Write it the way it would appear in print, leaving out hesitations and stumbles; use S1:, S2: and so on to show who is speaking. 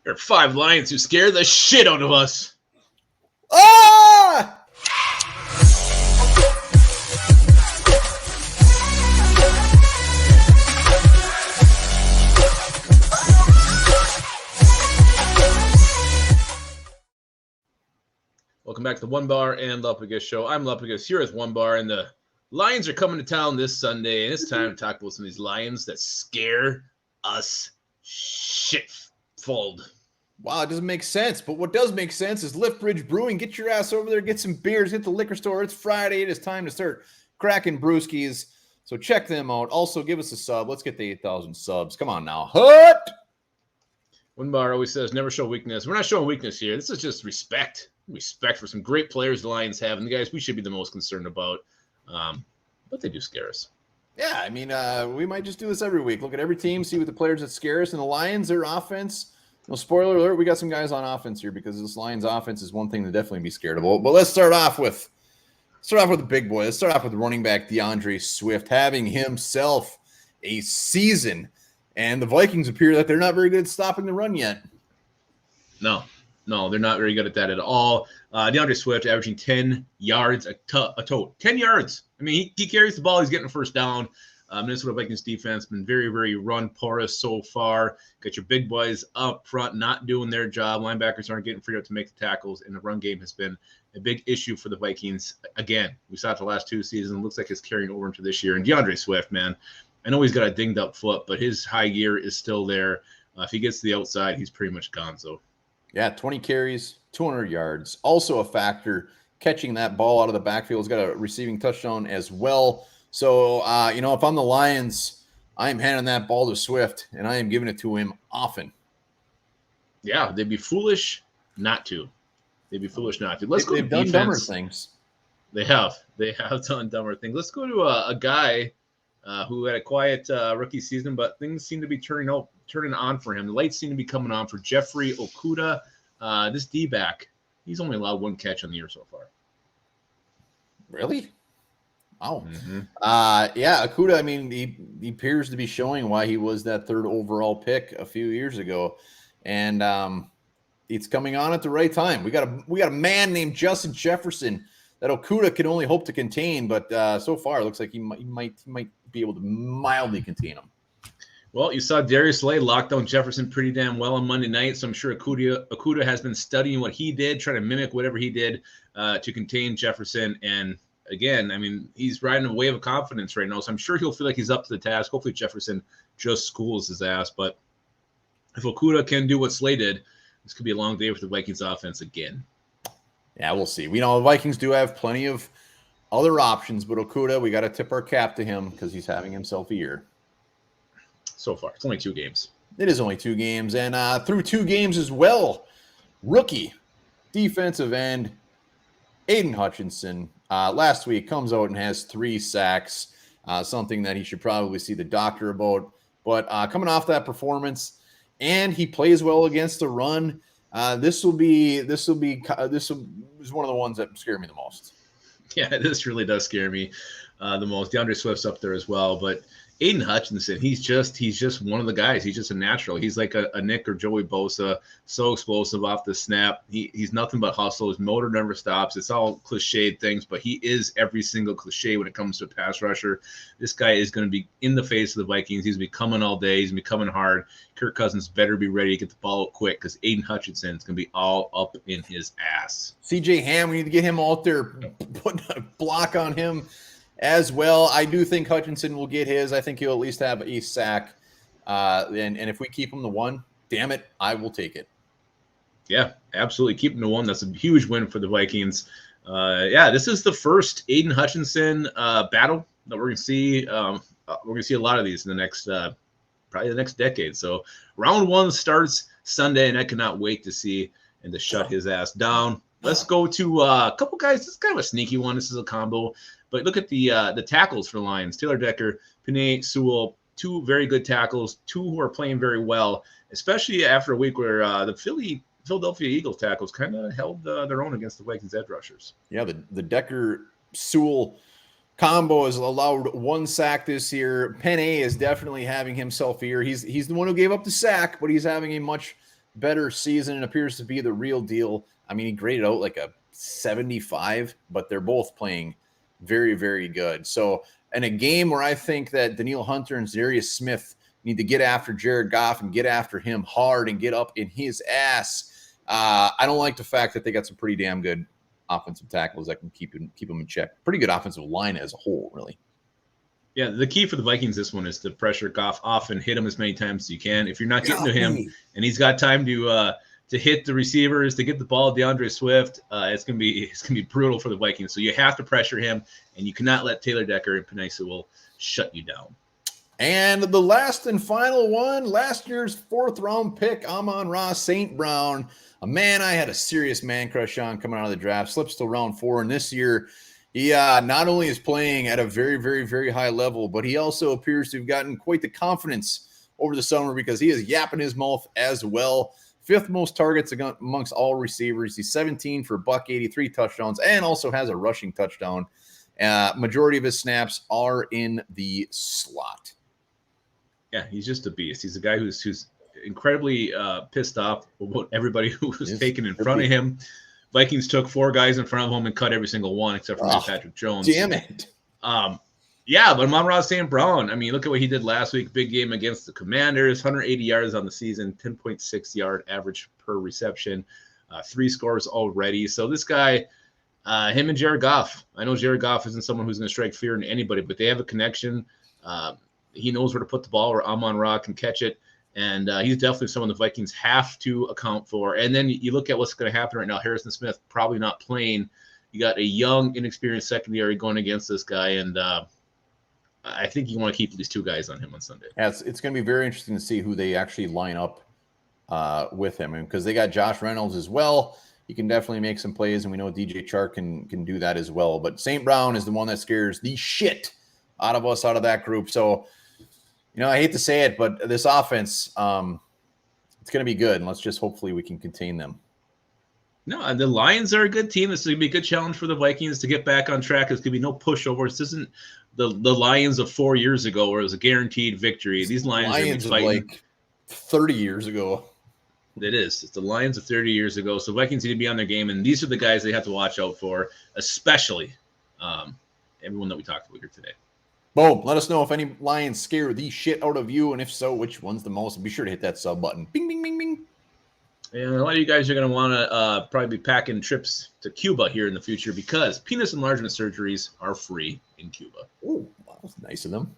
S1: There are 5 Lions who scare the shit out of us.
S2: Ah!
S1: Welcome back to the Onebar and Lupagus show. I'm Lupagus, here is Onebar, and the Lions are coming to town this Sunday, and it's time to talk about some of these Lions that scare us shitfold.
S2: Wow, it doesn't make sense. But what does make sense is Liftbridge Brewing. Get your ass over there, get some beers, hit the liquor store. It's Friday. It is time to start cracking brewskis. So check them out. Also, give us a sub. Let's get the 8,000 subs. Come on now. Hut!
S1: Onebar always says, never show weakness. We're not showing weakness here. This is just respect. Respect for some great players the Lions have, and the guys we should be the most concerned about. But they do scare us.
S2: Yeah, I mean, we might just do this every week. Look at every team, see what the players that scare us. And the Lions, their offense, no spoiler alert, we got some guys on offense here because this Lions offense is one thing to definitely be scared about. But let's start off with the big boy. Let's start off with running back DeAndre Swift having himself a season. And the Vikings appear that they're not very good at stopping the run yet.
S1: No, they're not very good at that at all. DeAndre Swift averaging 10 yards a tote. 10 yards. I mean, he carries the ball. He's getting a first down. Minnesota Vikings defense been very, very run porous so far. Got your big boys up front not doing their job. Linebackers aren't getting freed up to make the tackles, and the run game has been a big issue for the Vikings. Again, we saw it the last 2 seasons. It looks like it's carrying over into this year. And DeAndre Swift, man, I know he's got a dinged up foot, but his high gear is still there. If he gets to the outside, he's pretty much gone. So.
S2: Yeah, 20 carries, 200 yards. Also a factor, catching that ball out of the backfield. He's got a receiving touchdown as well. So, if I'm the Lions, I am handing that ball to Swift, and I am giving it to him often.
S1: Yeah, they'd be foolish not to. They'd be foolish not to. Let's go to
S2: defense. They've done dumber things.
S1: They have. They have done dumber things. Let's go to a guy who had a quiet rookie season, but things seem to be turning on for him. The lights seem to be coming on for Jeffrey Okudah. This D-back, he's only allowed 1 catch on the year so far.
S2: Really? Wow.
S1: Mm-hmm.
S2: Okudah, I mean, he appears to be showing why he was that 3rd overall pick a few years ago. And it's coming on at the right time. We got a man named Justin Jefferson that Okudah can only hope to contain, but so far it looks like he might be able to mildly contain him.
S1: Well, you saw Darius Slay lock down Jefferson pretty damn well on Monday night, so I'm sure Okudah has been studying what he did, trying to mimic whatever he did to contain Jefferson. And again, I mean, he's riding a wave of confidence right now, so I'm sure he'll feel like he's up to the task. Hopefully Jefferson just schools his ass, but if Okudah can do what Slay did, this could be a long day for the Vikings offense again.
S2: Yeah, we'll see. We know the Vikings do have plenty of other options, but Okudah, we got to tip our cap to him because he's having himself a year.
S1: So far, it's only 2 games.
S2: It is only 2 games, and through 2 games as well, rookie defensive end Aiden Hutchinson last week comes out and has 3 sacks, something that he should probably see the doctor about. But coming off that performance, and he plays well against the run. This is one of the ones that scare me the most.
S1: Yeah, this really does scare me the most. DeAndre Swift's up there as well, but Aiden Hutchinson, he's just one of the guys. He's just a natural. He's like a Nick or Joey Bosa, so explosive off the snap. He's nothing but hustle. His motor never stops. It's all cliched things, but he is every single cliche when it comes to a pass rusher. This guy is going to be in the face of the Vikings. He's going to be coming all day. He's going to be coming hard. Kirk Cousins better be ready to get the ball out quick because Aiden Hutchinson is going to be all up in his ass.
S2: CJ Ham, we need to get him out there, put a block on him as well. I do think Hutchinson will get his. I think he'll at least have a sack. And if we keep him to 1, damn it, I will take it.
S1: Yeah, absolutely. Keep him to 1. That's a huge win for the Vikings. This is the first Aiden Hutchinson battle that we're going to see. We're going to see a lot of these in the next, probably the next decade. So round 1 starts Sunday, and I cannot wait to see and to shut his ass down. Let's go to a couple guys. This is kind of a sneaky one. This is a combo. But look at the tackles for the Lions. Taylor Decker, Penei Sewell, 2 very good tackles, 2 who are playing very well, especially after a week where the Philadelphia Eagles tackles kind of held their own against the Vikings edge rushers.
S2: Yeah, the Decker-Sewell combo has allowed 1 sack this year. Penei is definitely having himself here. He's the one who gave up the sack, but he's having a much better season and appears to be the real deal. I mean, he graded out like a 75, but they're both playing very, very good. So in a game where I think that Danielle Hunter and Darius Smith need to get after Jared Goff and get after him hard and get up in his ass, I don't like the fact that they got some pretty damn good offensive tackles that can keep them in check. Pretty good offensive line as a whole, really.
S1: Yeah, the key for the Vikings this one is to pressure Goff off and hit him as many times as you can. If you're not getting to him and he's got time to hit the receivers, to get the ball to DeAndre Swift, it's gonna be brutal for the Vikings. So you have to pressure him, and you cannot let Taylor Decker and Penei Sewell shut you down.
S2: And the last and final one, last year's 4th-round pick, Amon-Ra St. Brown, a man I had a serious man crush on coming out of the draft, slips to round 4, and this year he not only is playing at a very, very, very high level, but he also appears to have gotten quite the confidence over the summer because he is yapping his mouth as well. 5th most targets amongst all receivers. He's 17 for $183 touchdowns and also has a rushing touchdown. Majority of his snaps are in the slot.
S1: Yeah, he's just a beast. He's a guy who's incredibly pissed off about everybody who was taken in front of him. Vikings took 4 guys in front of him and cut every single one except for Patrick Jones.
S2: Damn it.
S1: Yeah, but Amon-Ra St. Brown, I mean, look at what he did last week. Big game against the Commanders, 180 yards on the season, 10.6 yard average per reception, 3 scores already. So this guy, him and Jared Goff, I know Jared Goff isn't someone who's going to strike fear in anybody, but they have a connection. He knows where to put the ball where Amon-Ra can catch it. And he's definitely someone the Vikings have to account for. And then you look at what's going to happen right now. Harrison Smith probably not playing. You got a young, inexperienced secondary going against this guy. And I think you want to keep these 2 guys on him on Sunday.
S2: Yeah, it's going to be very interesting to see who they actually line up with him. Because they got Josh Reynolds as well. He can definitely make some plays. And we know DJ Chark can do that as well. But St. Brown is the one that scares the shit out of us, out of that group. So, you know, I hate to say it, but this offense, it's going to be good. And let's just hopefully we can contain them.
S1: No, and the Lions are a good team. This is going to be a good challenge for the Vikings to get back on track. There's going to be no pushovers. This isn't the Lions of 4 years ago where it was a guaranteed victory. These Lions are
S2: like 30 years ago.
S1: It is. It's the Lions of 30 years ago. So Vikings need to be on their game, and these are the guys they have to watch out for, especially everyone that we talked about here today.
S2: Boom. Let us know if any Lions scare the shit out of you, and if so, which one's the most. Be sure to hit that sub button. Bing, bing, bing, bing.
S1: And a lot of you guys are going to want to probably be packing trips to Cuba here in the future because penis enlargement surgeries are free in Cuba.
S2: Oh, that was nice of them.